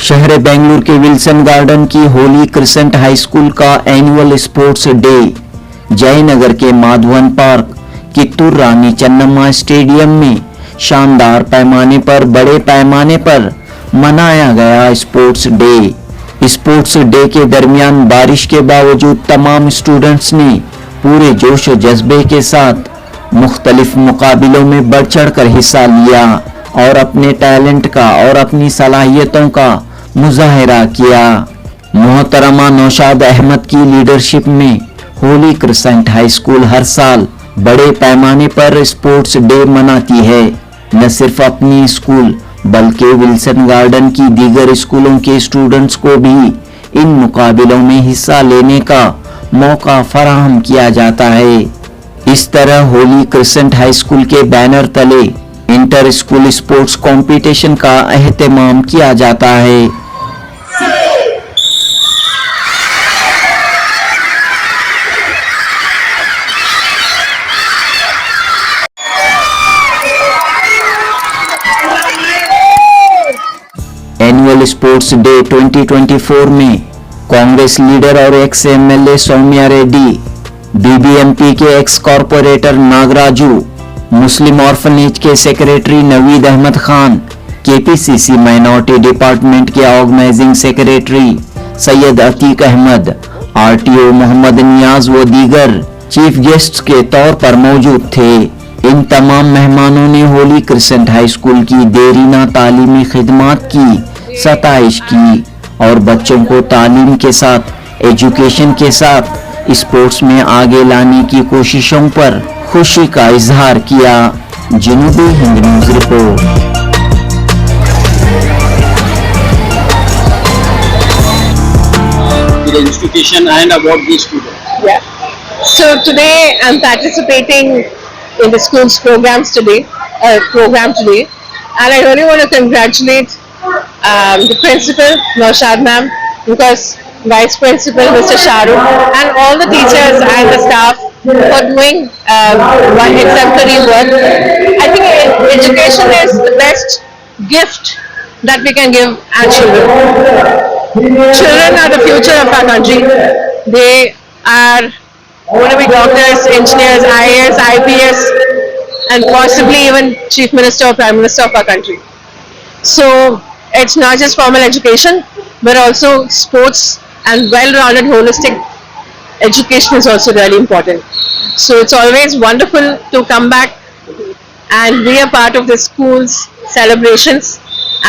शहर बेंगलुरु के Wilson garden की होली क्रिसेंट हाई स्कूल का एनुअल स्पोर्ट्स डे जयनगर के माधवन पार्क कित्तूर रानी चन्नम्मा स्टेडियम में शानदार पैमाने पर बड़े पैमाने पर मनाया गया। स्पोर्ट्स डे के दरमियान बारिश के बावजूद तमाम स्टूडेंट्स ने पूरे जोश और जज्बे के साथ मुख्तलिफ मुकाबलों में बढ़ चढ़ कर हिस्सा लिया और अपने टैलेंट का और अपनी सलाहियतों का मुजाहिरा किया। मोहतरमा नौशाद अहमद की लीडरशिप में होली क्रिसेंट हाई स्कूल हर साल बड़े पैमाने पर स्पोर्ट्स डे मनाती है। न सिर्फ अपनी स्कूल बल्कि विल्सन गार्डन की दीगर स्कूलों के स्टूडेंट्स को भी इन मुकाबलों में हिस्सा लेने का मौका फराहम किया जाता है। इस तरह होली क्रिसेंट हाई स्कूल के बैनर तले इंटर स्कूल स्पोर्ट्स कंपटीशन का एहतमाम किया जाता है। एनुअल स्पोर्ट्स डे 2024 में कांग्रेस लीडर और ex MLA Soumya Reddy, BBMP के ex corporator Nagaraju, Muslim orphanage के secretary Naveed Ahmed Khan, KPCC minority department के organising secretary Syed Atiq Ahmed, RTO Mohammed Niyaz व दीगर चीफ गेस्ट्स के तौर पर मौजूद थे। इन तमाम मेहमानों ने होली क्रिसेंट हाई स्कूल की देरीना तालीमी खिदमात की सताइश की और बच्चों को तालीम के साथ एजुकेशन के साथ स्पोर्ट्स में आगे लाने की कोशिशों पर खुशी का इजहार किया। Janubi Hind news report. The institution and about the students. Yeah. So today I'm participating in the school's program today, and I really want to congratulate the principal, Naushad ma'am, because Vice Principal, Mr. Shahrukh, and all the teachers and the staff for doing exemplary work. I think education is the best gift that we can give our children. Children are the future of our country. They are going to be doctors, engineers, IAS, IPS, and possibly even Chief Minister or Prime Minister of our country. So it's not just formal education, but also sports and well-rounded holistic education is also really important. So it's always wonderful to come back and be a part of the school's celebrations,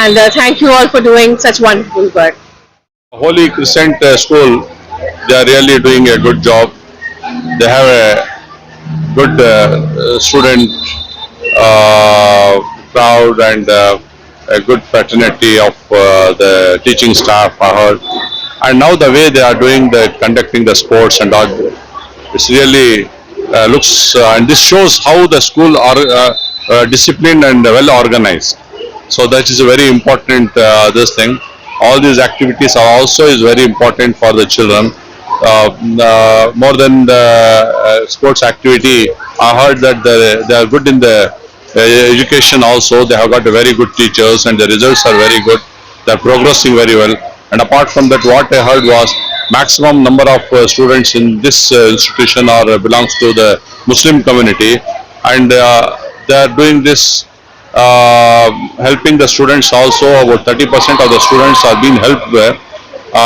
and thank you all for doing such wonderful work. Holy Crescent School, they are really doing a good job. They have a good student crowd and a good fraternity of the teaching staff, I heard. And now the way they are conducting the sports and all, it's really looks and this shows how the school are disciplined and well organized. So that is a very important this thing. All these activities are also is very important for the children. More than the sports activity, I heard that they are good in the education also. They have got very good teachers and the results are very good. They are progressing very well. And apart from that, what I heard was maximum number of students in this institution belongs to the Muslim community, and they are doing this helping the students also. About 30% of the students are being helped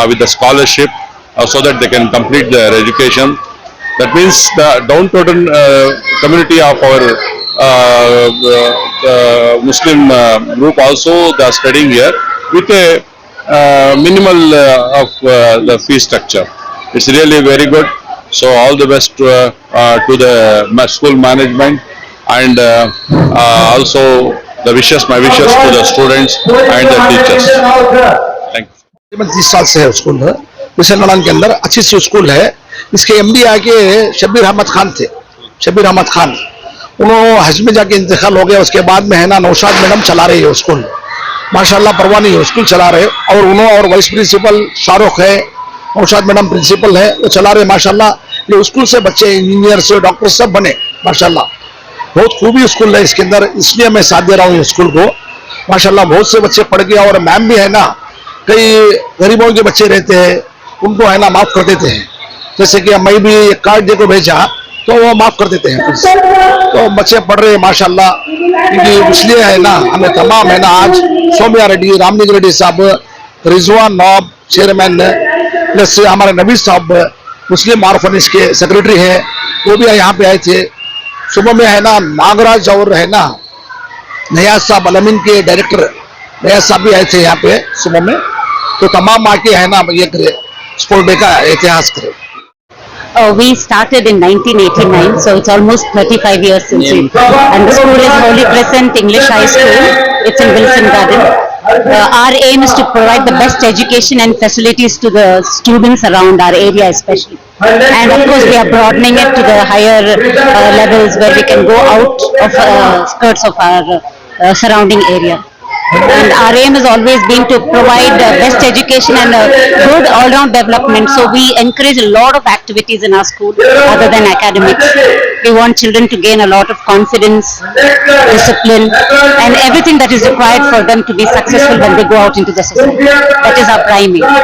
with the scholarship so that they can complete their education. That means the downtrodden community of our Muslim group also, they are studying here with a minimal of the fee structure. It's really very good. So all the best to the school management, and also my wishes to the students and the teachers. Thank you. 30 साल से है school है Wilson garden के अंदर, अच्छी सी school है। इसके MD आके शब्बीर अहमद खान थे। शब्बीर अहमद खान उन्होंने हज में जाके इंतकाल हो गया। उसके बाद में है ना नौशाद मैडम चला रही है स्कूल, माशाल्लाह परवाह नहीं है, स्कूल चला रहे। और उन्होंने और वाइस प्रिंसिपल शाहरुख है, नौशाद मैडम प्रिंसिपल है, वो चला रहे माशाल्लाह। ये स्कूल से बच्चे इंजीनियर से डॉक्टर सब बने माशाल्लाह। बहुत खूबी स्कूल है इसके अंदर, इसलिए मैं साथ दे रहा हूँ स्कूल को माशाल्लाह। बहुत से बच्चे पढ़ गए और मैम भी है ना कई गरीबों के बच्चे रहते हैं, उनको है ना माफ कर देते हैं। जैसे कि मैं भी एक कार्ड देकर भेजा तो वो माफ कर देते हैं। तो बच्चे पढ़ रहे हैं माशाल्लाह, क्योंकि इसलिए है ना हमें तमाम है ना आज सौम्या रेड्डी, रामलिंग रेड्डी साहब, रिजवान नॉब चेयरमैन, प्लस हमारे नबी साहब मुस्लिम ऑर्फनेज के सेक्रेटरी हैं, वो भी यहाँ पे आए थे। सुबह में है ना नागराज और है ना नयाज साहब अलमीन के डायरेक्टर नयाज साहब भी आए थे यहाँ पे सुबह में। तो तमाम आके है ना ये करे स्पोर्ट डे का इतिहास करे। We started in 1989, so it's almost 35 years since it. And the school is Holy Crescent English High School. It's in Wilson Garden. Our aim is to provide the best education and facilities to the students around our area especially. And of course we are broadening it to the higher levels where we can go out of skirts of our surrounding area. And our aim has always been to provide best education and good all-round development. So we encourage a lot of activities in our school other than academics. We want children to gain a lot of confidence, discipline, and everything that is required for them to be successful when they go out into the society. That is our prime aim. How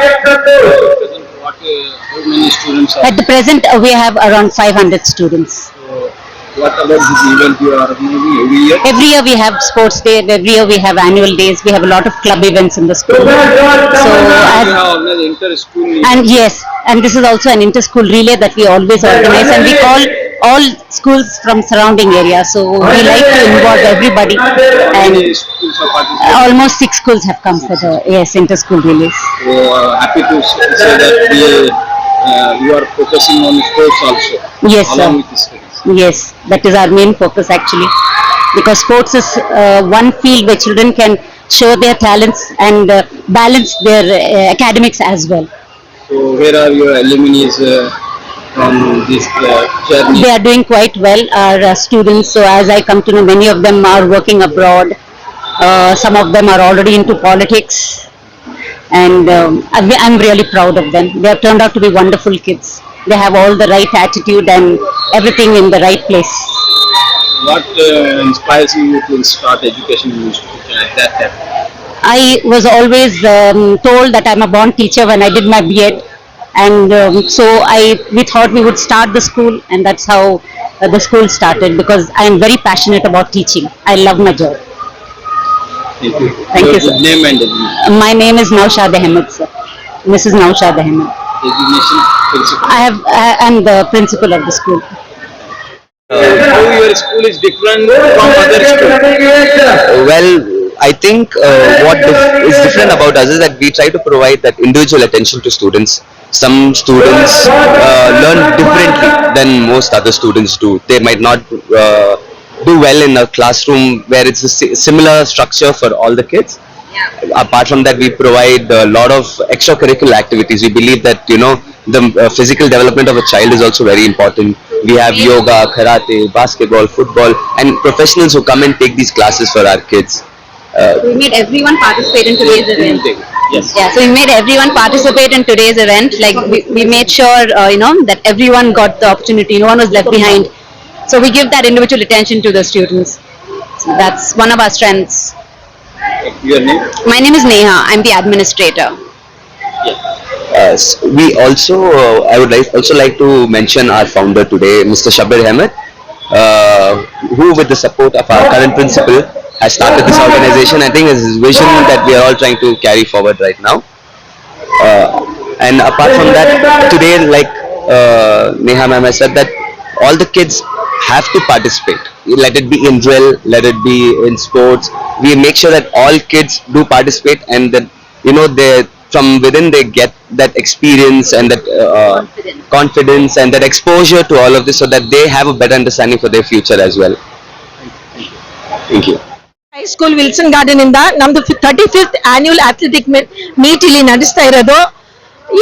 many students are? At the present, we have around 500 students. What about this event you are organizing every year? Every year we have sports day, every year we have annual days, we have a lot of club events in the school. So, You have organized inter-school. and yes, and this is also an inter-school relay that we always organize, and we call all schools from surrounding areas. So we like to involve everybody, How many and schools are participating? almost 6 schools have come for the inter-school relays. So happy to say that you are focusing on sports also. Yes, along sir. with the studies. Yes, that is our main focus actually, because sports is one field where children can show their talents and balance their academics as well. So where are your alumni from this journey? They are doing quite well, our students. So as I come to know, many of them are working abroad. Some of them are already into politics, and I'm really proud of them. They have turned out to be wonderful kids. They have all the right attitude and everything in the right place. What inspires you to start education institution at that time? I was always told that I'm a born teacher when I did my B.Ed, and so we thought we would start the school, and that's how the school started, because I am very passionate about teaching. I love my job. Thank you. Thank Your you, sir. Name and designation. My name is Naushad Ahmed, sir. Mrs. Naushad Ahmed. Designation principal. I'm the principal of the school. How your school is different from other schools? Well, I think what is different about us is that we try to provide that individual attention to students. Some students learn differently than most other students do. They might not do well in a classroom where it's a similar structure for all the kids. Apart from that, we provide a lot of extracurricular activities. We believe that, you know, the physical development of a child is also very important. We have yoga, karate, basketball, football, and professionals who come and take these classes for our kids. We made everyone participate in today's event. Yes. Yeah, so we made everyone participate in today's event. Like we made sure, that everyone got the opportunity. No one was left behind. So we give that individual attention to the students. So that's one of our strengths. Your name? My name is Neha. I'm the administrator. We also, I would also like to mention our founder today, Mr. Shabir Ahmed, who with the support of our current principal has started this organization. I think it's his vision that we are all trying to carry forward right now. And apart from that, today, like Neha ma'am has said, that all the kids have to participate. Let it be in drill, let it be in sports. We make sure that all kids do participate, and that, they from within they get that experience and that confidence and that exposure to all of this, so that they have a better understanding for their future as well. Thank you. High school Wilson garden ಇಂದ ನಮ್ದು 35th annual athletic meet ಇಲ್ಲಿ ನಡೆಸ್ತಾ ಇರೋದು.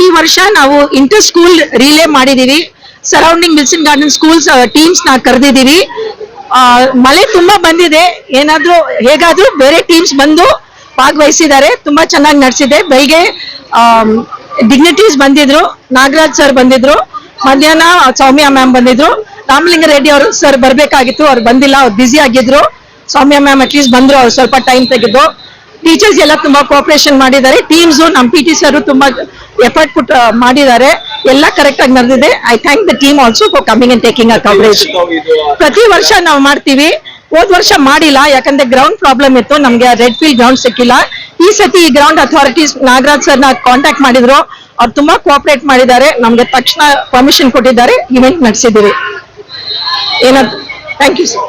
ಈ ವರ್ಷ ನಾವು inter school relay ಮಾಡಿದೀವಿ. Surrounding Wilson garden schools teams ನ ಕರೆದಿದ್ದೀವಿ. ಮಳೆ ತುಂಬಾ ಬಂದಿದೆ, ಏನಾದ್ರೂ ಹೇಗಾದ್ರೂ ಬೇರೆ ಟೀಮ್ಸ್ ಬಂದು ಭಾಗವಹಿಸಿದ್ದಾರೆ. ತುಂಬಾ ಚೆನ್ನಾಗಿ ನಡೆಸಿದೆ. ಬೆಳಿಗ್ಗೆ ಡಿಗ್ನಿಟೀಸ್ ಬಂದಿದ್ರು, ನಾಗರಾಜ್ ಸರ್ ಬಂದಿದ್ರು, ಮಧ್ಯಾಹ್ನ ಸೌಮ್ಯ ಮ್ಯಾಮ್ ಬಂದಿದ್ರು. ರಾಮಲಿಂಗ ರೆಡ್ಡಿ ಅವರು ಸರ್ ಬರ್ಬೇಕಾಗಿತ್ತು, ಅವ್ರು ಬಂದಿಲ್ಲ, ಅವ್ರು ಬ್ಯುಸಿ ಆಗಿದ್ರು. ಸೌಮ್ಯ ಮ್ಯಾಮ್ ಅಟ್ಲೀಸ್ಟ್ ಬಂದ್ರು, ಅವ್ರು ಸ್ವಲ್ಪ ಟೈಮ್ ತೆಗೆದು. ಟೀಚರ್ಸ್ ಎಲ್ಲ ತುಂಬಾ ಕೋಆಪರೇಷನ್ ಮಾಡಿದ್ದಾರೆ, ಟೀಮ್ಸ್ ನಮ್ಮ PT ಸರ್ ತುಂಬಾ ಎಫರ್ಟ್ ಪುಟ್ ಮಾಡಿದ್ದಾರೆ, ಎಲ್ಲ ಕರೆಕ್ಟ್ ಆಗಿ ನಡೆದಿದೆ. I thank the team also for coming and taking a coverage. ಪ್ರತಿ ವರ್ಷ ನಾವು ಮಾಡ್ತೀವಿ, ಹೋದ್ ವರ್ಷ ಮಾಡಿಲ್ಲ ಯಾಕಂದ್ರೆ ಗ್ರೌಂಡ್ ಪ್ರಾಬ್ಲಮ್ ಇತ್ತು, ನಮ್ಗೆ ರೆಡ್ ಫೀಲ್ಡ್ ಗ್ರೌಂಡ್ ಸಿಕ್ಕಿಲ್ಲ. ಈ ಸತಿ ಈ ಗ್ರೌಂಡ್ ಅಥಾರಿಟೀಸ್ ನಾಗರಾಜ್ ಸರ್ ನ ಕಾಂಟ್ಯಾಕ್ಟ್ ಮಾಡಿದ್ರು, ಅವ್ರು ತುಂಬಾ ಕೋಆಪರೇಟ್ ಮಾಡಿದ್ದಾರೆ, ನಮ್ಗೆ ತಕ್ಷಣ ಪರ್ಮಿಷನ್ ಕೊಟ್ಟಿದ್ದಾರೆ, ಇವೆಂಟ್ ನಡೆಸಿದ್ದೀವಿ. Thank you sir.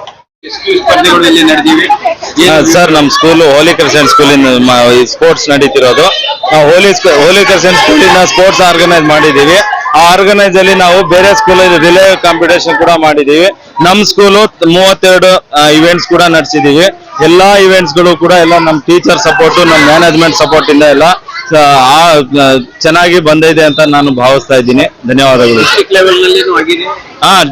ಎಷ್ಟು ಸ್ಪರ್ಧೆಗಳಲ್ಲಿ ನಡೆದಿವೆ? ಸರ್ ನಮ್ಮ ಸ್ಕೂಲು ಹೋಲಿ ಕ್ರಿಸ್ಟಿಯನ್ ಸ್ಕೂಲಿನ ಸ್ಪೋರ್ಟ್ಸ್ ನಡೀತಿರೋದು. ನಾವು ಹೋಲಿ ಕ್ರಿಸ್ಟಿಯನ್ ಸ್ಕೂಲಿನ ಸ್ಪೋರ್ಟ್ಸ್ ಆರ್ಗನೈಸ್ ಮಾಡಿದೀವಿ. ಆ ಆರ್ಗನೈಸ್ ಅಲ್ಲಿ ನಾವು ಬೇರೆ ಸ್ಕೂಲ್ ರಿಲೇ ಕಾಂಪಿಟೇಷನ್ ಕೂಡ ಮಾಡಿದೀವಿ. ನಮ್ಮ ಸ್ಕೂಲು 32 ಇವೆಂಟ್ಸ್ ಕೂಡ ನಡೆಸಿದೀವಿ. ಎಲ್ಲಾ ಇವೆಂಟ್ಸ್ ಗಳು ಕೂಡ ಎಲ್ಲ ನಮ್ಮ ಟೀಚರ್ ಸಪೋರ್ಟ್, ನಮ್ಮ ಮ್ಯಾನೇಜ್ಮೆಂಟ್ ಸಪೋರ್ಟ್ ಇಂದ ಎಲ್ಲ ಚೆನ್ನಾಗಿ ಬಂದಿದೆ ಅಂತ ನಾನು ಭಾವಿಸ್ತಾ ಇದ್ದೀನಿ. ಧನ್ಯವಾದಗಳು. ಡಿಸ್ಟ್ರಿಕ್ಟ್ ಲೆವೆಲ್ ನಲ್ಲಿ ಆಗಿದೆ.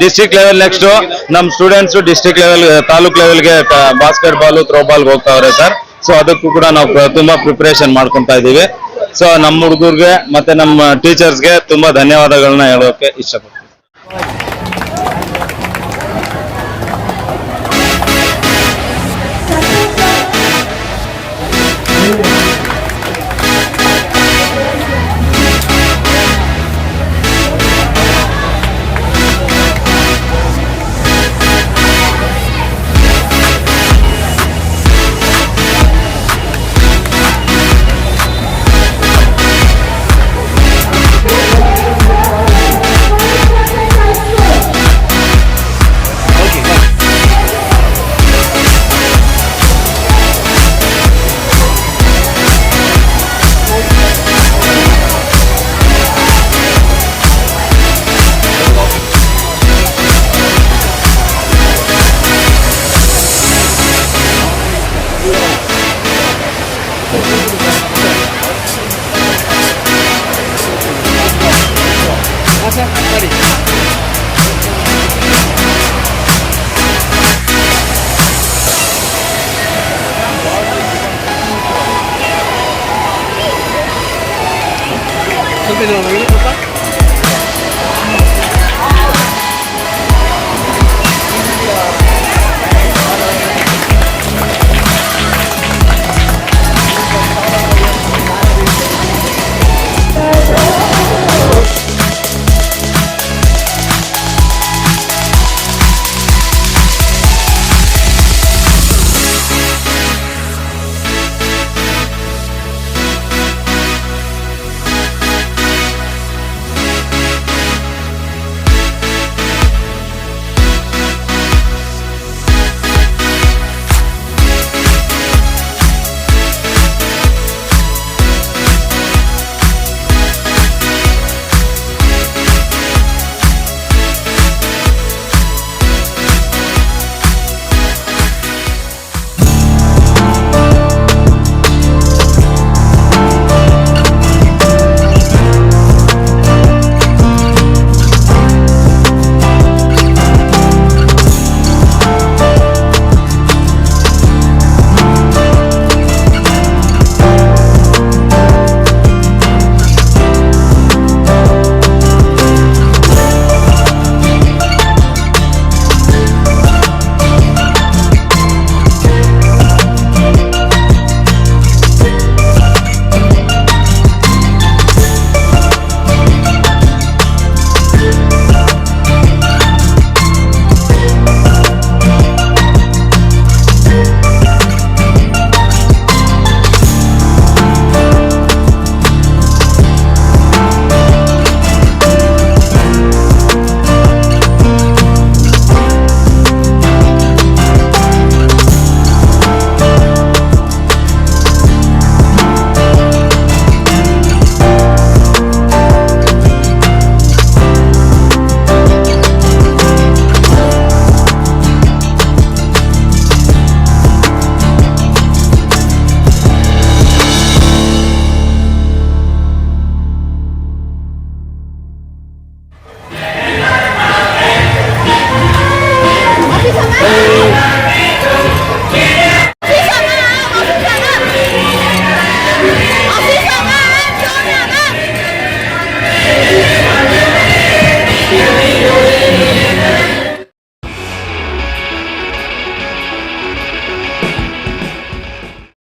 ಡಿಸ್ಟ್ರಿಕ್ಟ್ ಲೆವೆಲ್ ನೆಕ್ಸ್ಟ್ ನಮ್ಮ ಸ್ಟೂಡೆಂಟ್ಸ್ ಡಿಸ್ಟ್ರಿಕ್ಟ್ ಲೆವೆಲ್ ತಾಲೂಕ್ ಲೆವೆಲ್ಗೆ ಬಾಸ್ಕೆಟ್ ಬಾಲ್ ಥ್ರೋಬಾಲ್ ಹೋಗ್ತಾವ್ರೆ ಸರ್. ಸೊ ಅದಕ್ಕೂ ಕೂಡ ನಾವು ತುಂಬಾ ಪ್ರಿಪರೇಷನ್ ಮಾಡ್ಕೊಂತಾ ಇದೀವಿ. ಸೊ ನಮ್ಮ ಹುಡುಗರಿಗೆ ಮತ್ತೆ ನಮ್ಮ ಟೀಚರ್ಸ್ಗೆ ತುಂಬಾ ಧನ್ಯವಾದಗಳನ್ನ ಹೇಳೋಕೆ ಇಷ್ಟಪಡ್ತೀನಿ. ಸ್ವಲ್ಪ